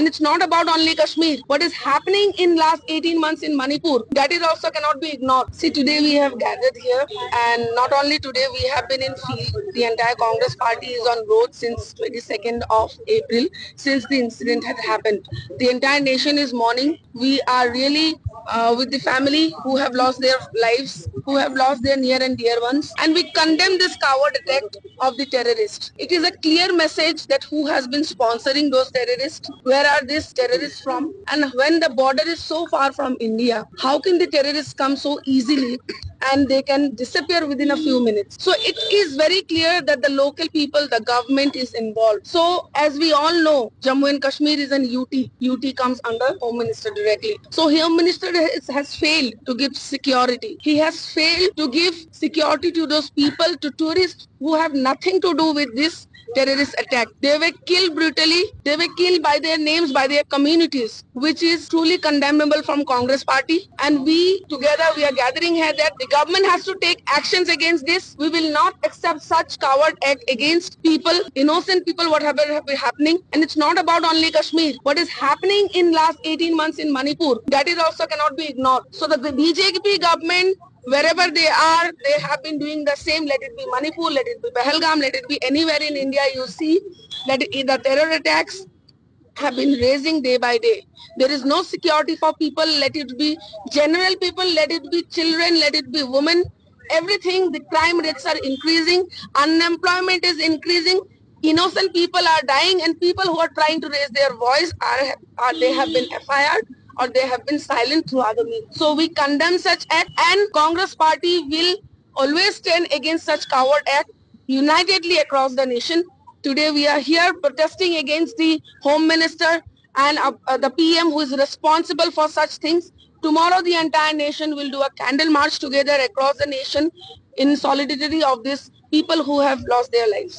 And it's not about only Kashmir. What is happening in last 18 months in Manipur, that is also cannot be ignored. See, today we have gathered here, and not only today, we have been in field. The entire Congress party is on road since 22nd of April, since the incident had happened. The entire nation is mourning. We are really with the family who have lost their lives, who have lost their near and dear ones, and we condemn this coward attack of the terrorists. It is a clear message that who has been sponsoring those terrorists, where are these terrorists from, and when the border is so far from India, how can the terrorists come so easily and they can disappear within a few minutes? So it is very clear that the local people, the government is involved. So as we all know, Jammu and Kashmir is an UT. UT comes under Home Minister directly. So Home Minister has failed to give security. He has failed to give security to those people, to tourists who have nothing to do with this terrorist attack. They were killed brutally. They were killed by their names, by their communities, which is truly condemnable from Congress party. And we together, we are gathering here that the government has to take actions against this. We will not accept such coward act against people, innocent people, whatever have been happening. And it's not about only Kashmir. What is happening in last 18 months in Manipur, that is also cannot be ignored. So the BJP government, wherever they are, they have been doing the same. Let it be Manipur, let it be Pahalgam, let it be anywhere in India, you see that the terror attacks have been raising day by day. There is no security for people, let it be general people, let it be children, let it be women. Everything, the crime rates are increasing, unemployment is increasing, innocent people are dying, and people who are trying to raise their voice they have been FIR'd or they have been silent through other means. So we condemn such act, and Congress party will always stand against such coward act unitedly across the nation. Today we are here protesting against the Home Minister and the PM who is responsible for such things. Tomorrow the entire nation will do a candle march together across the nation in solidarity of these people who have lost their lives.